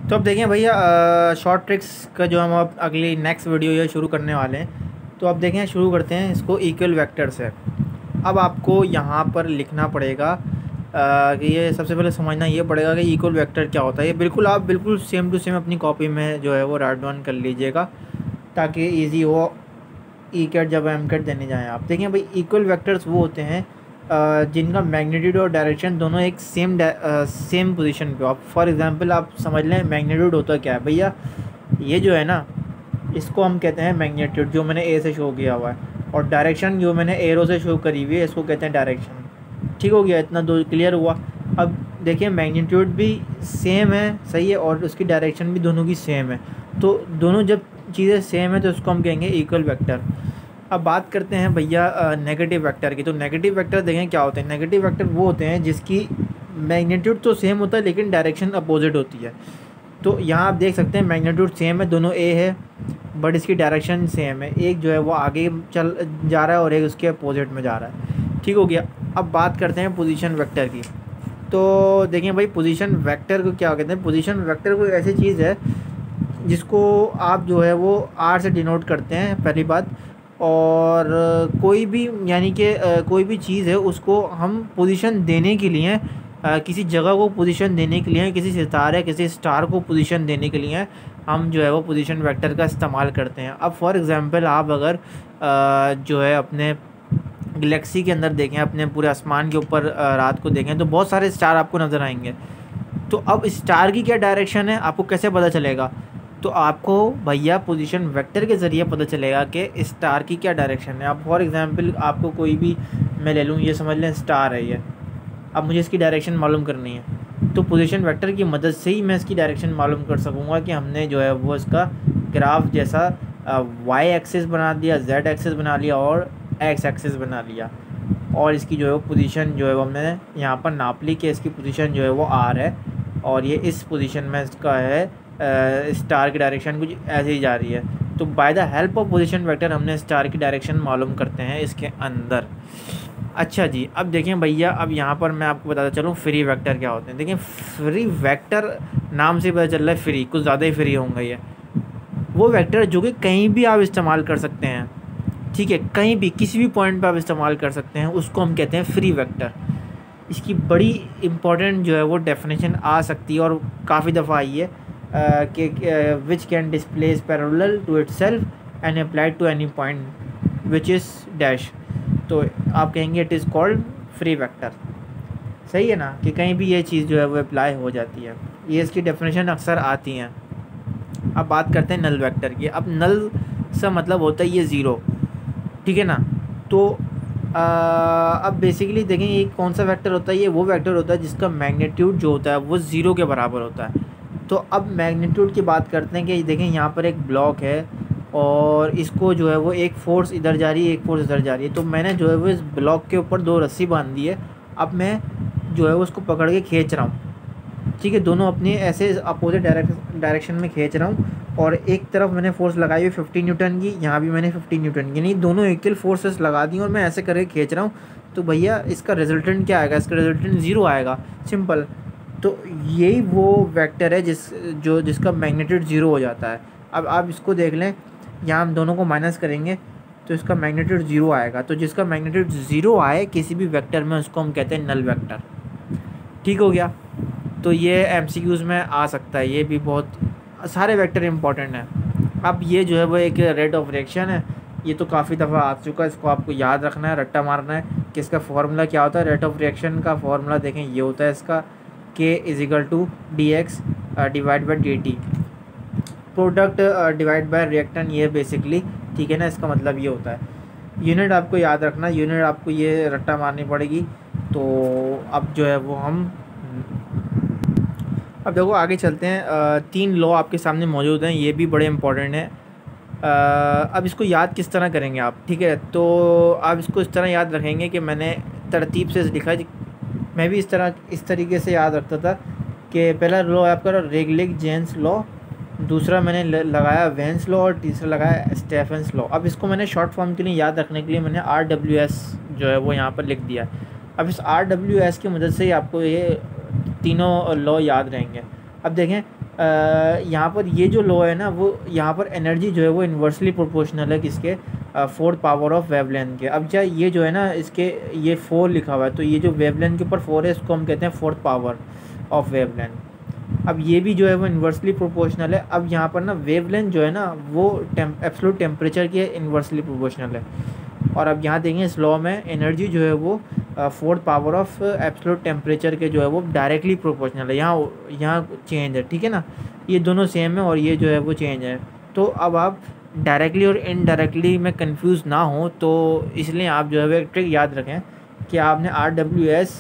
तो अब देखें भैया, शॉर्ट ट्रिक्स का जो हम अब अगली नेक्स्ट वीडियो ये शुरू करने वाले हैं। तो अब देखें, शुरू करते हैं इसको इक्वल वेक्टर से। अब आपको यहाँ पर लिखना पड़ेगा कि ये सबसे पहले समझना ये पड़ेगा कि इक्वल वेक्टर क्या होता है। ये बिल्कुल आप बिल्कुल सेम टू सेम अपनी कॉपी में जो है वो राइट डाउन कर लीजिएगा ताकि ईजी हो ई कैट जब एम कैट देने जाएँ आप। देखें भाई, इक्वल वेक्टर्स वो होते हैं जिनका मैग्नीट्यूड और डायरेक्शन दोनों एक सेम पोजीशन पे हो। आप फॉर एग्जांपल आप समझ लें मैग्नीट्यूड होता क्या है भैया, ये जो है ना इसको हम कहते हैं मैग्नीट्यूड, जो मैंने ए से शो किया हुआ है, और डायरेक्शन जो मैंने एरो से शो करी हुई है इसको कहते हैं डायरेक्शन। ठीक हो गया, इतना दो क्लियर हुआ। अब देखिए मैग्नीट्यूड भी सेम है, सही है, और उसकी डायरेक्शन भी दोनों की सेम है। तो दोनों जब चीज़ें सेम है तो उसको हम कहेंगे इक्वल वेक्टर। अब बात करते हैं भैया नेगेटिव वेक्टर की। तो नेगेटिव वेक्टर देखें क्या होते हैं। नेगेटिव वेक्टर वो होते हैं जिसकी मैग्नीट्यूड तो सेम होता है लेकिन डायरेक्शन अपोजिट होती है। तो यहाँ आप देख सकते हैं मैग्नीट्यूड सेम है, दोनों ए है, बट इसकी डायरेक्शन सेम है। एक जो है वो आगे चल जा रहा है और एक उसके अपोजिट में जा रहा है। ठीक हो गया। अब बात करते हैं पोजीशन वेक्टर की। तो देखिए भाई, पोजीशन वेक्टर को क्या कहते हैं। पोजीशन वेक्टर कोई ऐसी चीज़ है जिसको आप जो है वो आर से डिनोट करते हैं, पहली बात। और कोई भी यानी कि कोई भी चीज़ है उसको हम पोजीशन देने के लिए, किसी जगह को पोजीशन देने के लिए, किसी सितारे किसी स्टार को पोजीशन देने के लिए हम जो है वो पोजीशन वेक्टर का इस्तेमाल करते हैं। अब फॉर एग्ज़ाम्पल आप अगर जो है अपने गैलेक्सी के अंदर देखें, अपने पूरे आसमान के ऊपर रात को देखें तो बहुत सारे स्टार आपको नज़र आएंगे। तो अब स्टार की क्या डायरेक्शन है आपको कैसे पता चलेगा। तो आपको भैया पोजीशन वेक्टर के ज़रिए पता चलेगा कि स्टार की क्या डायरेक्शन है। अब फॉर एग्जांपल आपको कोई भी मैं ले लूँ, ये समझ लें स्टार है ये। अब मुझे इसकी डायरेक्शन मालूम करनी है तो पोजीशन वेक्टर की मदद से ही मैं इसकी डायरेक्शन मालूम कर सकूँगा कि हमने जो है वो इसका ग्राफ जैसा वाई एक्सिस बना दिया, जेड एक्सिस बना लिया और एक्स एक्सिस बना लिया, और इसकी जो है वो पोजीशन जो है वो हमने यहाँ पर नाप ली कि इसकी पोजीशन जो है वो आर है और ये इस पोजीशन में इसका है। स्टार की डायरेक्शन कुछ ऐसे ही जा रही है। तो by the help of position vector हमने स्टार की डायरेक्शन मालूम करते हैं इसके अंदर। अच्छा जी, अब देखें भैया, अब यहाँ पर मैं आपको बताता चलूँ फ्री वेक्टर क्या होते हैं। देखें फ्री वेक्टर नाम से पता चल रहा है फ्री, कुछ ज़्यादा ही फ्री होंगे ये। वो वेक्टर जो कि कहीं भी आप इस्तेमाल कर सकते हैं, ठीक है, कहीं भी किसी भी पॉइंट पर आप इस्तेमाल कर सकते हैं, उसको हम कहते हैं फ्री वेक्टर। इसकी बड़ी इम्पॉर्टेंट जो है वो डेफिनेशन आ सकती है और काफ़ी दफ़ा आई है कि which can displace parallel to itself and applied to any point which is dash. तो आप कहेंगे it is called free vector. सही है ना, कि कहीं भी ये चीज़ जो है वो अप्लाई हो जाती है। ये इसकी डेफिनेशन अक्सर आती हैं। अब बात करते हैं नल वेक्टर की। अब नल से मतलब होता है ये ज़ीरो, ठीक है ना। तो अब बेसिकली देखें ये कौन सा वेक्टर होता है। ये वो वेक्टर होता है जिसका मैग्नीट्यूड जो होता है वो ज़ीरो के बराबर होता है। तो अब मैग्नीट्यूड की बात करते हैं कि देखें यहाँ पर एक ब्लॉक है और इसको जो है वो एक फ़ोर्स इधर जा रही है, एक फ़ोर्स इधर जा रही है। तो मैंने जो है वो इस ब्लॉक के ऊपर दो रस्सी बांध दी है। अब मैं जो है वो उसको पकड़ के खींच रहा हूँ, ठीक है, दोनों अपने ऐसे अपोजिट डायरेक्शन में खींच रहा हूँ। और एक तरफ मैंने फोर्स लगाई हुई 50 न्यूटन की, यहाँ भी मैंने 50 न्यूटन की, नहीं दोनों इक्वल फोर्सेस लगा दी और मैं ऐसे करके खींच रहा हूँ। तो भैया इसका रिजल्टेंट क्या आएगा, इसका रिजल्टेंट ज़ीरो आएगा, सिंपल। तो यही वो वेक्टर है जिसका मैग्नीट्यूड ज़ीरो हो जाता है। अब आप इसको देख लें, यहाँ हम दोनों को माइनस करेंगे तो इसका मैग्नीट्यूड ज़ीरो आएगा। तो जिसका मैग्नीट्यूड ज़ीरो आए किसी भी वेक्टर में उसको हम कहते हैं नल वेक्टर। ठीक हो गया। तो ये एमसीक्यूज़ में आ सकता है, ये भी बहुत सारे वेक्टर इंपॉर्टेंट हैं। अब ये जो है वो एक रेट ऑफ रिएक्शन है, ये तो काफ़ी दफ़ा आ चुका है, इसको आपको याद रखना है, रट्टा मारना है कि इसका फार्मूला क्या होता है। रेट ऑफ रिएक्शन का फार्मूला देखें ये होता है इसका K = dx divide by dt, product divide by reactant, ये बेसिकली, ठीक है ना, इसका मतलब ये होता है। यूनिट आपको याद रखना, यूनिट आपको ये रट्टा मारनी पड़ेगी। तो अब जो है वो हम अब देखो आगे चलते हैं। तीन लॉ आपके सामने मौजूद हैं, ये भी बड़े इंपॉर्टेंट हैं। अब इसको याद किस तरह करेंगे आप, ठीक है। तो आप इसको इस तरह याद रखेंगे कि मैंने तरतीब से लिखा है, मैं भी इस तरीके से याद रखता था कि पहला लॉ आपका रेगलिक-जेन्स लॉ, दूसरा मैंने लगाया वेन्स लॉ और तीसरा लगाया स्टेफेंस लॉ। अब इसको मैंने शॉर्ट फॉर्म के लिए याद रखने के लिए मैंने RWS जो है वो यहाँ पर लिख दिया। अब इस RWS की मदद से ही आपको ये तीनों लॉ याद रहेंगे। अब देखें यहाँ पर ये जो लॉ है ना, वो यहाँ पर एनर्जी जो है वो इन्वर्सली प्रोपोर्शनल है किसके, फोर्थ पावर ऑफ वेवलेंथ के। अब चाहे ये जो है ना, इसके ये 4 लिखा हुआ है, तो ये जो वेवलेंथ के ऊपर 4 है, इसको हम कहते हैं फोर्थ पावर ऑफ वेवलेंथ। अब ये भी जो है वो इन्वर्सली प्रोपोर्शनल है। अब यहाँ पर ना वेवलेंथ जो है ना, वो एब्सोल्यूट टेम्परेचर की इन्वर्सली प्रोपोर्शनल है। और अब यहाँ देखें इस लॉ में एनर्जी जो है वो fourth power of absolute temperature के जो है वो डायरेक्टली प्रोपोर्शनल है। यहाँ चेंज है, ठीक है ना, ये दोनों सेम है और ये जो है वो चेंज है। तो अब आप डायरेक्टली और इनडायरेक्टली में कंफ्यूज ना हो, तो इसलिए आप जो है वो एक ट्रिक याद रखें कि आपने RWS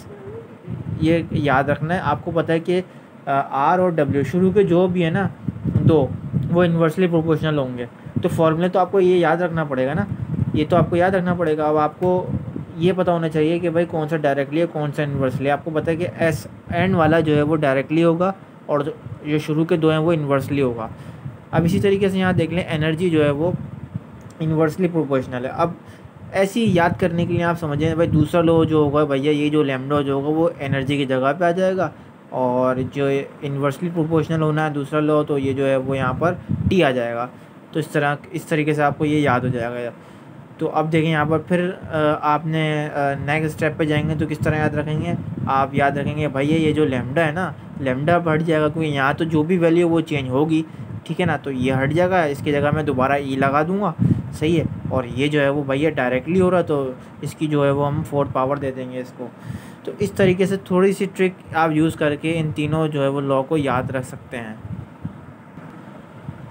ये याद रखना है। आपको पता है कि R और W शुरू के जो भी है ना दो, वो इन्वर्सली प्रोपोर्शनल होंगे। तो फॉर्मूले तो आपको ये याद रखना पड़ेगा ना, ये तो आपको याद रखना पड़ेगा। अब आपको ये पता होना चाहिए कि भाई कौन सा डायरेक्टली है, कौन सा इन्वर्सली है। आपको पता है कि एस एंड वाला जो है वो डायरेक्टली होगा और जो शुरू के दो हैं वो इन्वर्सली होगा। अब इसी तरीके से यहाँ देख लें, एनर्जी जो है वो इन्वर्सली प्रोपोर्शनल है। अब ऐसी याद करने के लिए आप समझें भाई, दूसरा लॉ जो होगा भैया, ये जो लैम्डा जो होगा वो एनर्जी की जगह पे आ जाएगा, और जो इन्वर्सली प्रोपोर्शनल होना है दूसरा लॉ, तो ये जो है वो यहाँ पर टी आ जाएगा। तो इस तरीके से आपको ये याद हो जाएगा। तो अब देखें यहाँ पर फिर आपने नेक्स्ट स्टेप पे जाएंगे तो किस तरह याद रखेंगे, आप याद रखेंगे भैया ये जो लैम्डा है ना, लैम्डा हट जाएगा, क्योंकि यहाँ तो जो भी वैल्यू वो चेंज होगी, ठीक है ना, तो ये हट जाएगा, इसकी जगह मैं दोबारा ई लगा दूंगा, सही है। और ये जो है वो भैया डायरेक्टली हो रहा, तो इसकी जो है वो हम फोर्थ पावर दे देंगे इसको। तो इस तरीके से थोड़ी सी ट्रिक आप यूज़ करके इन तीनों जो है वो लॉ को याद रख सकते हैं।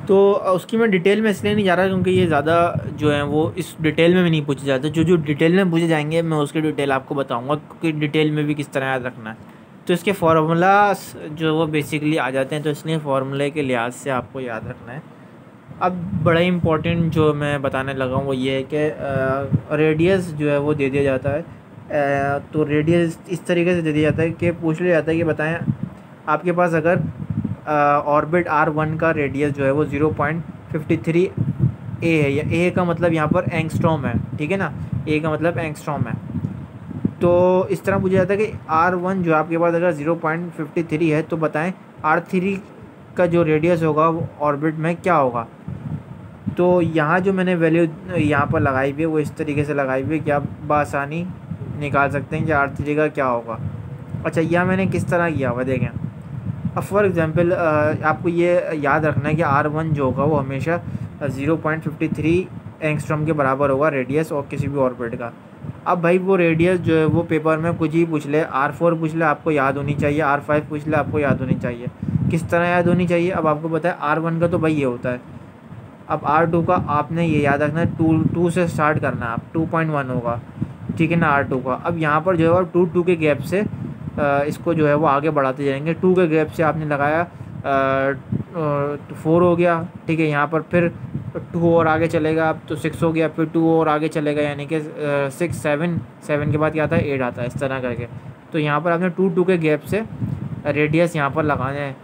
तो उसकी मैं डिटेल में इसलिए नहीं जा रहा क्योंकि ये ज़्यादा जो है वो इस डिटेल में भी नहीं पूछे जाते। जो डिटेल में पूछे जाएंगे मैं उसकी डिटेल आपको बताऊंगा कि डिटेल में भी किस तरह याद रखना है। तो इसके फार्मूलास जो वो बेसिकली आ जाते हैं, तो इसलिए फार्मूले के लिहाज से आपको याद रखना है। अब बड़ा इम्पोर्टेंट जो मैं बताने लगा हूँ वो ये है कि रेडियस जो है वो दे दिया जाता है। तो रेडियस इस तरीके से दे दिया जाता है कि पूछ लिया जाता है कि बताएं आपके पास अगर ऑर्बिट R1 का रेडियस जो है वो 0.53 a है, या a का मतलब यहाँ पर एंगस्ट्रॉम है, ठीक है ना, a का मतलब एंगस्ट्रॉम है। तो इस तरह पूछा जाता है कि R1 जो आपके पास अगर 0.53 है, तो बताएं R3 का जो रेडियस होगा वो ऑर्बिट में क्या होगा। तो यहाँ जो मैंने वैल्यू यहाँ पर लगाई हुई है वो इस तरीके से लगाई हुई है कि आप बआसानी निकाल सकते हैं कि R3 का क्या होगा। अच्छा, यह मैंने किस तरह किया हुआ देखें। अब फॉर एग्ज़ाम्पल आपको ये याद रखना है कि R1 जो होगा वो हमेशा 0.53 एंगस्ट्रॉम के बराबर होगा रेडियस और किसी भी ऑर्बिट का। अब भाई वो रेडियस जो है वो पेपर में कुछ ही पूछ ले, R4 पूछ ले आपको याद होनी चाहिए, R5 पूछ ले आपको याद होनी चाहिए। किस तरह याद होनी चाहिए, अब आपको पता है R1 का तो भाई ये होता है। अब R2 का आपने ये याद रखना है, 2 से स्टार्ट करना है, आप 2.1 होगा, ठीक है ना, R2 का। अब यहाँ पर जो है 2 के गैप से इसको जो है वो आगे बढ़ाते जाएंगे। 2 के गैप से आपने लगाया 4 हो गया, ठीक है, यहाँ पर फिर 2 और आगे चलेगा, अब तो 6 हो गया, फिर 2 और आगे चलेगा, यानी कि 6 7 के बाद क्या आता है 8 आता है, इस तरह करके। तो यहाँ पर आपने 2 के गैप से रेडियस यहाँ पर लगाना है।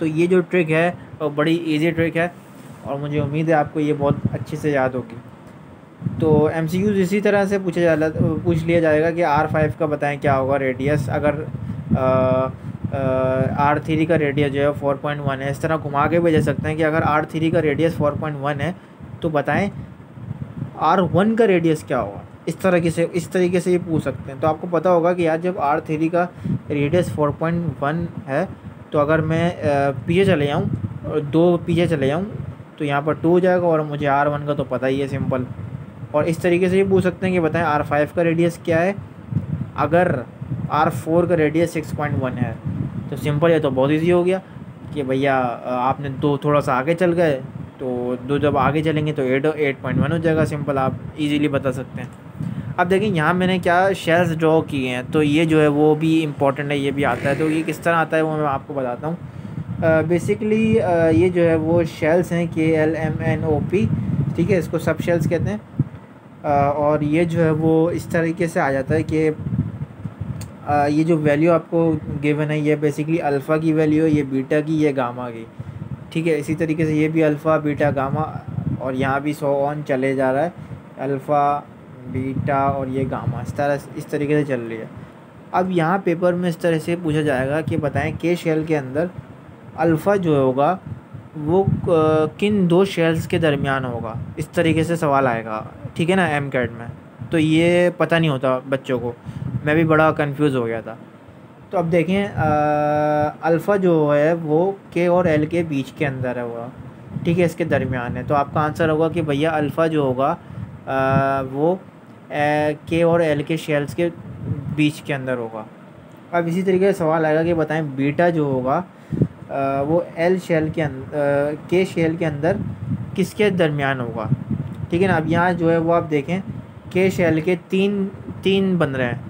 तो ये जो ट्रिक है वो बड़ी इजी ट्रिक है और मुझे उम्मीद है आपको ये बहुत अच्छे से याद होगी। तो MCQs इसी तरह से पूछ लिया जाएगा कि R5 का बताएं क्या होगा रेडियस, अगर R3 का रेडियस जो है 4.1 है। इस तरह घुमा के भी दे सकते हैं कि अगर R3 का रेडियस 4.1 है तो बताएं R1 का रेडियस क्या होगा। इस तरीके से ये पूछ सकते हैं। तो आपको पता होगा कि यार जब R3 का रेडियस 4.1 है, तो अगर मैं पीछे चले जाऊँ, 2 पीछे चले जाऊँ, तो यहाँ पर 2 हो जाएगा और मुझे R1 का तो पता ही है, सिंपल। और इस तरीके से ये पूछ सकते हैं कि बताएं R5 का रेडियस क्या है अगर R4 का रेडियस 6.1 है। तो सिंपल, ये तो बहुत इजी हो गया कि भैया आपने 2 थोड़ा सा आगे चल गए, तो 2 जब आगे चलेंगे तो 8.1 हो जाएगा, सिंपल, आप इजीली बता सकते हैं। अब देखिए यहाँ मैंने क्या शेल्स ड्रॉ किए हैं, तो ये जो है वो भी इम्पॉर्टेंट है, ये भी आता है। तो ये किस तरह आता है वो मैं आपको बताता हूँ। बेसिकली ये जो है वो शेल्स हैं, KLMNOP, ठीक है, इसको सब शेल्स कहते हैं। और ये जो है वो इस तरीके से आ जाता है कि ये जो वैल्यू आपको गिवन है ये बेसिकली अल्फ़ा की वैल्यू है, ये बीटा की, ये गामा की, ठीक है। इसी तरीके से ये भी अल्फ़ा बीटा गामा, और यहाँ भी 100 ऑन चले जा रहा है, अल्फ़ा बीटा और ये गामा, इस तरीके से चल रही है। अब यहाँ पेपर में इस तरह से पूछा जाएगा कि बताएं के शेल के अंदर अल्फ़ा जो होगा वो किन दो शेल्स के दरमियान होगा, इस तरीके से सवाल आएगा, ठीक है ना, एम कैट में। तो ये पता नहीं होता बच्चों को, मैं भी बड़ा कंफ्यूज हो गया था। तो अब देखें अल्फ़ा जो है वो के और एल के बीच के अंदर है हुआ, ठीक है, इसके दरमियान है। तो आपका आंसर होगा कि भैया अल्फ़ा जो होगा वो के और एल के शेल्स के बीच के अंदर होगा। अब इसी तरीके से सवाल आएगा कि बताएं बीटा जो होगा वो एल शेल के अंदर के शेल के अंदर किसके दरमियान होगा, ठीक है ना। अब यहाँ जो है वो आप देखें के शेल के तीन तीन बन रहे हैं,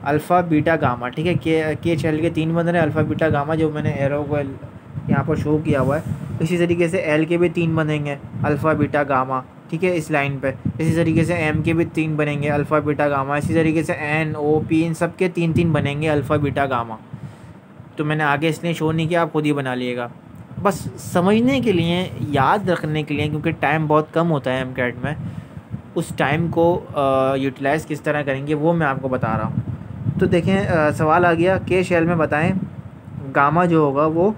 अल्फ़ा बीटा गामा, ठीक है। के शेल के तीन बन रहे हैं, अल्फ़ा बीटा गामा, जो मैंने एरो को यहाँ पर शो किया हुआ है। इसी तरीके से एल के भी तीन बनेंगे, अल्फ़ा बीटा गामा, ठीक है, इस लाइन पे। इसी तरीके से एम के भी तीन बनेंगे, अल्फ़ा बीटा गामा। इसी तरीके से एन ओ पी इन सब के तीन तीन बनेंगे, अल्फ़ा बीटा गामा। तो मैंने आगे इसलिए शो नहीं किया, आप खुद ही बना लिएगा, बस समझने के लिए, याद रखने के लिए, क्योंकि टाइम बहुत कम होता है एम कैट में। उस टाइम को यूटिलाइज़ किस तरह करेंगे वो मैं आपको बता रहा हूँ। तो देखें सवाल आ गया के शेल में बताएं गामा जो होगा वो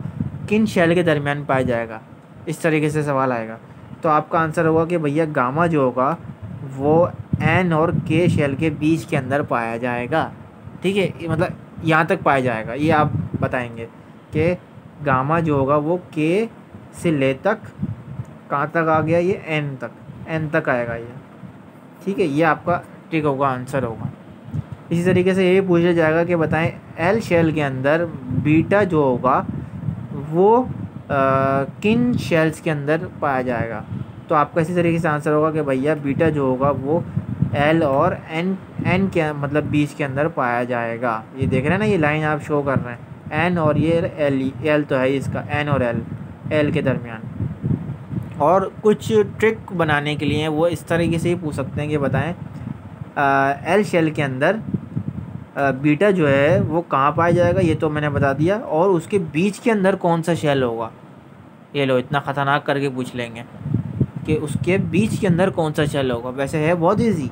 किन शेल के दरमियान पाया जाएगा, इस तरीके से सवाल आएगा। तो आपका आंसर होगा कि भैया गामा जो होगा वो एन और के शेल के बीच के अंदर पाया जाएगा, ठीक है, मतलब यहाँ तक पाया जाएगा। ये आप बताएंगे कि गामा जो होगा वो के से ले तक कहाँ तक आ गया, ये एन तक आएगा ये, ठीक है। ये आपका ठीक होगा, आंसर होगा। इसी तरीके से ये पूछा जाएगा कि बताएं एल शेल के अंदर बीटा जो होगा वो किन शेल्स के अंदर पाया जाएगा। तो आपका इसी तरीके से आंसर होगा कि भैया बीटा जो होगा वो एल और एन के मतलब बीच के अंदर पाया जाएगा। ये देख रहे हैं ना, ये लाइन आप शो कर रहे हैं, एन और ये एल तो है इसका, एन और एल के दरमियान। और कुछ ट्रिक बनाने के लिए वो इस तरीके से ही पूछ सकते हैं कि बताएं एल शेल के अंदर बीटा जो है वो कहाँ पाया जाएगा, ये तो मैंने बता दिया, और उसके बीच के अंदर कौन सा शेल होगा। ये लो, इतना ख़तरनाक करके पूछ लेंगे कि उसके बीच के अंदर कौन सा शेल होगा। वैसे है बहुत इजी,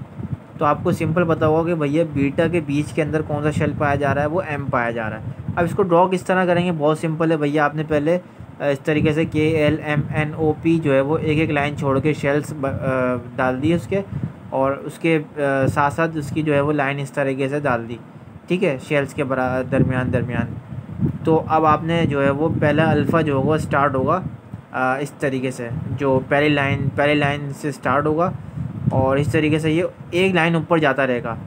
तो आपको सिंपल पता होगा कि भैया बीटा के बीच के अंदर कौन सा शेल पाया जा रहा है, वो एम पाया जा रहा है। अब इसको ड्रॉ किस तरह करेंगे, बहुत सिंपल है भैया। आपने पहले इस तरीके से K L M N O P जो है वो एक एक लाइन छोड़ के शेल्स डाल दिए उसके, और उसके साथ साथ उसकी जो है वो लाइन इस तरीके से डाल दी, ठीक है, शेल्स के दरमियान। तो अब आपने जो है वो पहला अल्फ़ा जो होगा स्टार्ट होगा इस तरीके से, जो पहली लाइन से स्टार्ट होगा, और इस तरीके से ये एक लाइन ऊपर जाता रहेगा,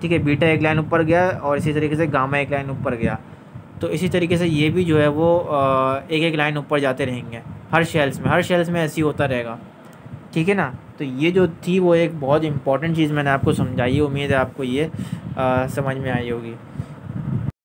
ठीक है। बीटा एक लाइन ऊपर गया और इसी तरीके से गामा एक लाइन ऊपर गया। तो इसी तरीके से ये भी जो है वो एक एक लाइन ऊपर जाते रहेंगे हर शेल्स में ऐसे ही होता रहेगा, ठीक है ना। तो ये जो थी वो एक बहुत इंपॉर्टेंट चीज़ मैंने आपको समझाई है, उम्मीद है आपको ये समझ में आई होगी।